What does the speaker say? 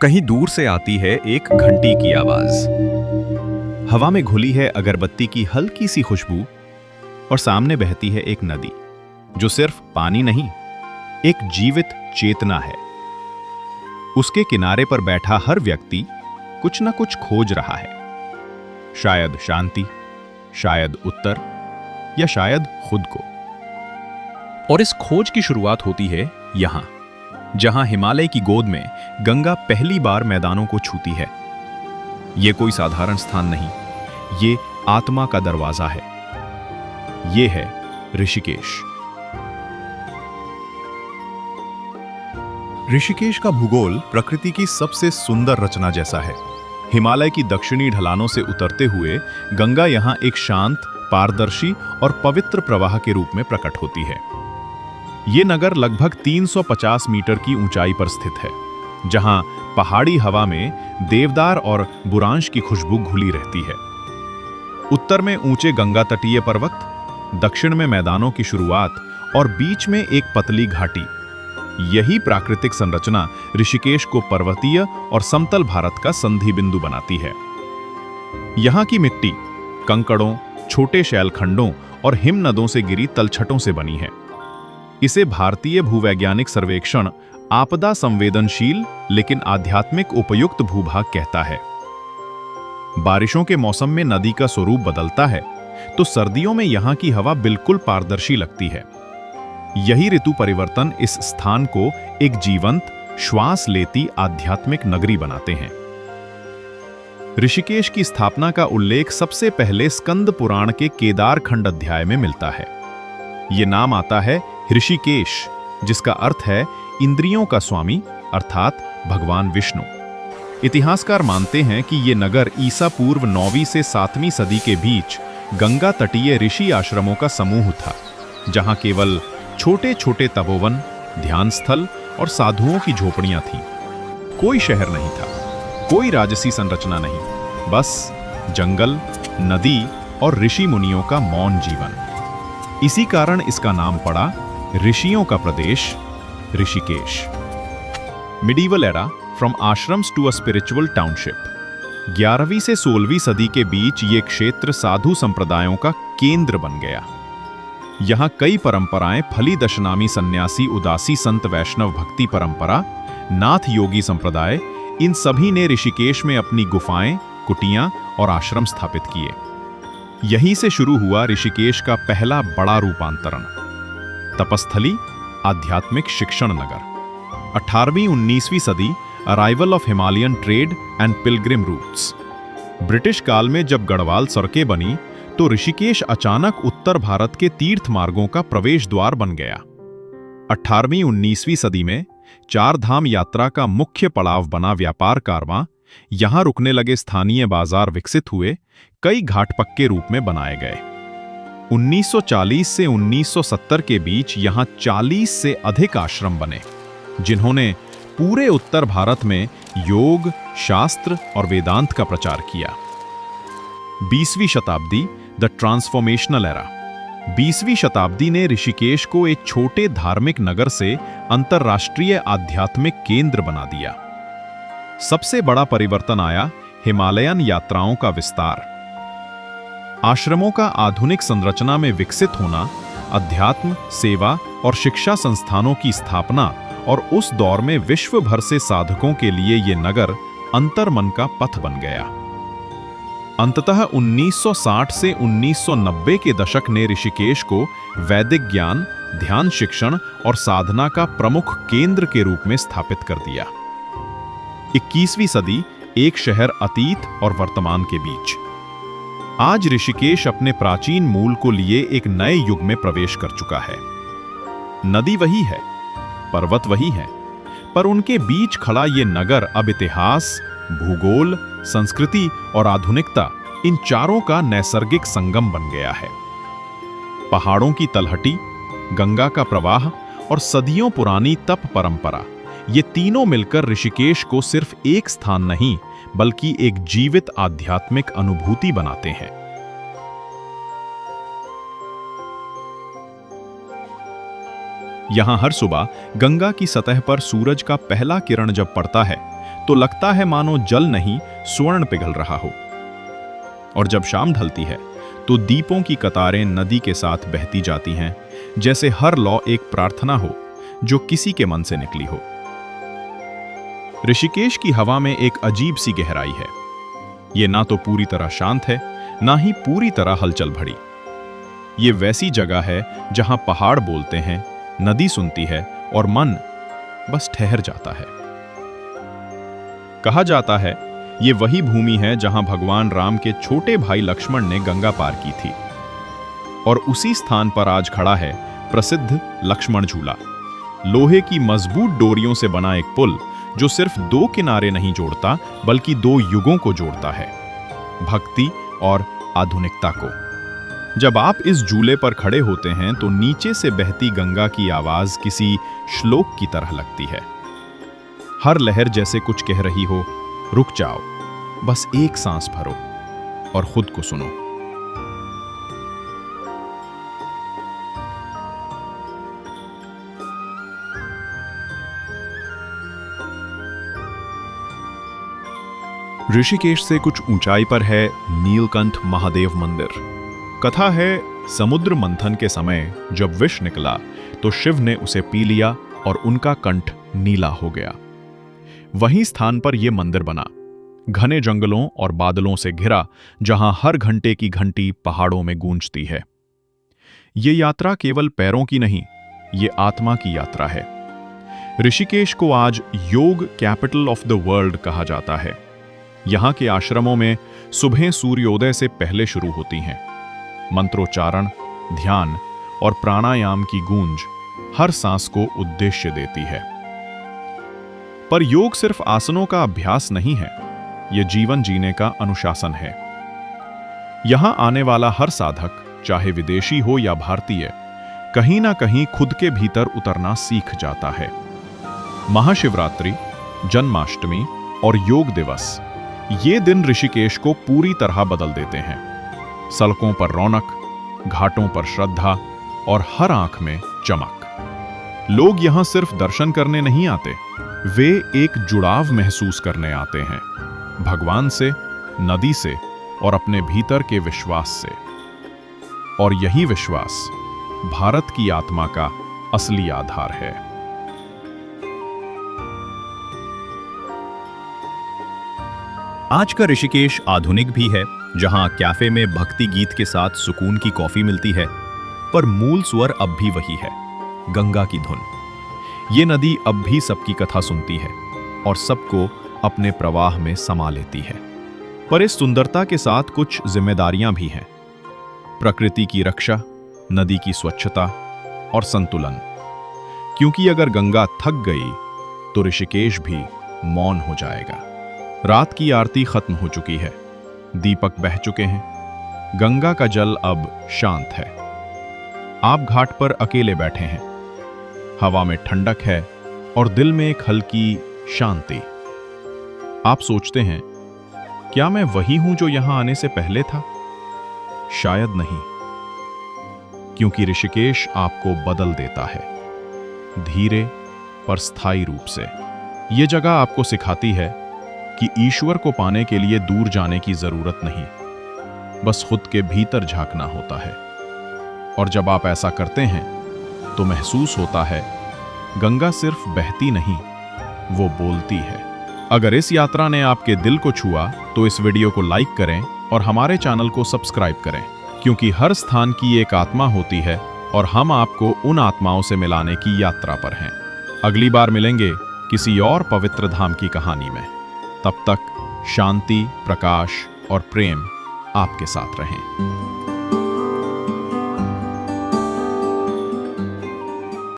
कहीं दूर से आती है एक घंटी की आवाज। हवा में घुली है अगरबत्ती की हल्की सी खुशबू और सामने बहती है एक नदी जो सिर्फ पानी नहीं, एक जीवित चेतना है। उसके किनारे पर बैठा हर व्यक्ति कुछ न कुछ खोज रहा है, शायद शांति, शायद उत्तर या शायद खुद को। और इस खोज की शुरुआत होती है यहां, जहां हिमालय की गोद में गंगा पहली बार मैदानों को छूती है। यह कोई साधारण स्थान नहीं, ये आत्मा का दरवाजा है। ये है ऋषिकेश। ऋषिकेश का भूगोल प्रकृति की सबसे सुंदर रचना जैसा है। हिमालय की दक्षिणी ढलानों से उतरते हुए गंगा यहां एक शांत, पारदर्शी और पवित्र प्रवाह के रूप में प्रकट होती है। ये नगर लगभग 350 मीटर की ऊंचाई पर स्थित है, जहां पहाड़ी हवा में देवदार और बुरांश की खुशबू घुली रहती है। उत्तर में ऊंचे गंगा तटीय पर्वत, दक्षिण में मैदानों की शुरुआत और बीच में एक पतली घाटी। यही प्राकृतिक संरचना ऋषिकेश को पर्वतीय और समतल भारत का संधि बिंदु बनाती है। यहां की मिट्टी कंकड़ों, छोटे शैलखंडों और हिमनदों से गिरी तलछटों से बनी है। इसे भारतीय भूवैज्ञानिक सर्वेक्षण आपदा संवेदनशील लेकिन आध्यात्मिक उपयुक्त भूभाग कहता है। बारिशों के मौसम में नदी का स्वरूप बदलता है, तो सर्दियों में यहां की हवा बिल्कुल पारदर्शी लगती है। यही ऋतु परिवर्तन इस स्थान को एक जीवंत, श्वास लेती आध्यात्मिक नगरी बनाते हैं। ऋषिकेश की स्थापना का उल्लेख सबसे पहले स्कंद पुराण के केदार खंड अध्याय में मिलता है। ये नाम आता है ऋषिकेश, जिसका अर्थ है इंद्रियों का स्वामी, अर्थात भगवान विष्णु। इतिहासकार मानते हैं कि ये नगर ईसा पूर्व 9वीं से 7वीं सदी के बीच गंगा तटीय ऋषि आश्रमों का समूह था, जहां केवल छोटे छोटे तपोवन, ध्यान स्थल और साधुओं की झोपड़ियां थीं। कोई शहर नहीं था, कोई राजसी संरचना नहीं, बस जंगल, नदी और ऋषि मुनियों का मौन जीवन। इसी कारण इसका नाम पड़ा ऋषियों का प्रदेश, Rishikesh. Medieval era, from ashrams to a spiritual township. 11वीं से 16वीं सदी के बीच ये क्षेत्र साधु संप्रदायों का केंद्र बन गया। यहां कई परंपराएं, फली दशनामी सन्यासी, उदासी संत वैष्णव भक्ति परंपरा, नाथ योगी संप्रदाय, इन सभी ने ऋषिकेश में अपनी गुफाएं, कुटियां और आश्रम स्थापित किए। यहीं से शुरू हुआ ऋषिकेश का पहला बड़ा रूपांतरण, तपस्थली, आध्यात्मिक शिक्षण नगर। 18वीं-19वीं सदी, arrival of Himalayan trade and pilgrim routes. British काल में जब गढ़वाल सड़कें बनी, तो ऋषिकेश अचानक उत्तर भारत के तीर्थ मार्गों का प्रवेश द्वार बन गया। 18वीं-19वीं सदी में चार धाम यात्रा का मुख्य पड़ाव बना व्यापार कारवां, यहां रुकने लगे स्थानीय बाजार विकसित हुए, कई घाट पक्के रूप में बनाए गए। 1940 से 1970 के बीच यहां 40 से अधिक आश्रम बने, जिन्होंने पूरे उत्तर भारत में योग, शास्त्र और वेदांत का प्रचार किया। 20वीं शताब्दी, द ट्रांसफॉर्मेशनल एरा। 20वीं शताब्दी ने ऋषिकेश को एक छोटे धार्मिक नगर से अंतर्राष्ट्रीय आध्यात्मिक केंद्र बना दिया। सबसे बड़ा परिवर्तन आया हिमालयन यात्राओं का विस्तार। आश्रमों का आधुनिक संरचना में विकसित होना, अध्यात्म, सेवा और शिक्षा संस्थानों की स्थापना और उस दौर में विश्व भर से साधकों के लिए ये नगर अंतर्मन का पथ बन गया। अंततः 1960 से 1990 के दशक ने ऋषिकेश को वैदिक ज्ञान, ध्यान शिक्षण और साधना का प्रमुख केंद्र के रूप में स्थापित कर दिया। 21वीं सदी, एक शहर अतीत और वर्तमान के बीच। आज ऋषिकेश अपने प्राचीन मूल को लिए एक नए युग में प्रवेश कर चुका है। नदी वही है, पर्वत वही है, पर उनके बीच खड़ा ये नगर अब इतिहास, भूगोल, संस्कृति और आधुनिकता, इन चारों का नैसर्गिक संगम बन गया है। पहाड़ों की तलहटी, गंगा का प्रवाह और सदियों पुरानी तप परंपरा, ये तीनों मिलकर ऋषिकेश को सिर्फ एक स्थान नहीं, बल्कि एक जीवित आध्यात्मिक अनुभूति बनाते हैं। यहां हर सुबह गंगा की सतह पर सूरज का पहला किरण जब पड़ता है, तो लगता है मानो जल नहीं स्वर्ण पिघल रहा हो। और जब शाम ढलती है तो दीपों की कतारें नदी के साथ बहती जाती हैं, जैसे हर लौ एक प्रार्थना हो जो किसी के मन से निकली हो। ऋषिकेश की हवा में एक अजीब सी गहराई है। ये ना तो पूरी तरह शांत है, ना ही पूरी तरह हलचल भरी। ये वैसी जगह है जहां पहाड़ बोलते हैं, नदी सुनती है और मन बस ठहर जाता है। कहा जाता है ये वही भूमि है जहां भगवान राम के छोटे भाई लक्ष्मण ने गंगा पार की थी। और उसी स्थान पर आज खड़ा है प्रसिद्ध लक्ष्मण झूला, लोहे की मजबूत डोरियों से बना एक पुल जो सिर्फ दो किनारे नहीं जोड़ता बल्कि दो युगों को जोड़ता है, भक्ति और आधुनिकता को। जब आप इस झूले पर खड़े होते हैं तो नीचे से बहती गंगा की आवाज किसी श्लोक की तरह लगती है। हर लहर जैसे कुछ कह रही हो, रुक जाओ, बस एक सांस भरो और खुद को सुनो। ऋषिकेश से कुछ ऊंचाई पर है नीलकंठ महादेव मंदिर। कथा है समुद्र मंथन के समय जब विष निकला तो शिव ने उसे पी लिया और उनका कंठ नीला हो गया। वहीं स्थान पर यह मंदिर बना, घने जंगलों और बादलों से घिरा, जहां हर घंटे की घंटी पहाड़ों में गूंजती है। ये यात्रा केवल पैरों की नहीं, ये आत्मा की यात्रा है। ऋषिकेश को आज योग कैपिटल ऑफ द वर्ल्ड कहा जाता है। यहां के आश्रमों में सुबह सूर्योदय से पहले शुरू होती हैं। मंत्रोच्चारण, ध्यान और प्राणायाम की गूंज हर सांस को उद्देश्य देती है। पर योग सिर्फ आसनों का अभ्यास नहीं है, यह जीवन जीने का अनुशासन है। यहां आने वाला हर साधक, चाहे विदेशी हो या भारतीय, कहीं ना कहीं खुद के भीतर उतरना सीख जाता है। महाशिवरात्रि, जन्माष्टमी और योग दिवस, ये दिन ऋषिकेश को पूरी तरह बदल देते हैं। सड़कों पर रौनक, घाटों पर श्रद्धा और हर आंख में चमक। लोग यहां सिर्फ दर्शन करने नहीं आते, वे एक जुड़ाव महसूस करने आते हैं, भगवान से, नदी से और अपने भीतर के विश्वास से। और यही विश्वास भारत की आत्मा का असली आधार है। आज का ऋषिकेश आधुनिक भी है, जहां कैफे में भक्ति गीत के साथ सुकून की कॉफी मिलती है, पर मूल स्वर अब भी वही है, गंगा की धुन। ये नदी अब भी सबकी कथा सुनती है और सबको अपने प्रवाह में समा लेती है। पर इस सुंदरता के साथ कुछ जिम्मेदारियां भी हैं। प्रकृति की रक्षा, नदी की स्वच्छता और संतुलन। क्योंकि अगर गंगा थक गई तो ऋषिकेश भी मौन हो जाएगा। रात की आरती खत्म हो चुकी है, दीपक बह चुके हैं, गंगा का जल अब शांत है। आप घाट पर अकेले बैठे हैं, हवा में ठंडक है और दिल में एक हल्की शांति। आप सोचते हैं, क्या मैं वही हूं जो यहां आने से पहले था? शायद नहीं, क्योंकि ऋषिकेश आपको बदल देता है, धीरे पर स्थायी रूप से। यह जगह आपको सिखाती है कि ईश्वर को पाने के लिए दूर जाने की जरूरत नहीं, बस खुद के भीतर झांकना होता है। और जब आप ऐसा करते हैं तो महसूस होता है गंगा सिर्फ बहती नहीं, वो बोलती है। अगर इस यात्रा ने आपके दिल को छुआ तो इस वीडियो को लाइक करें और हमारे चैनल को सब्सक्राइब करें, क्योंकि हर स्थान की एक आत्मा होती है और हम आपको उन आत्माओं से मिलाने की यात्रा पर हैं। अगली बार मिलेंगे किसी और पवित्र धाम की कहानी में। तब तक शांति, प्रकाश और प्रेम आपके साथ रहें।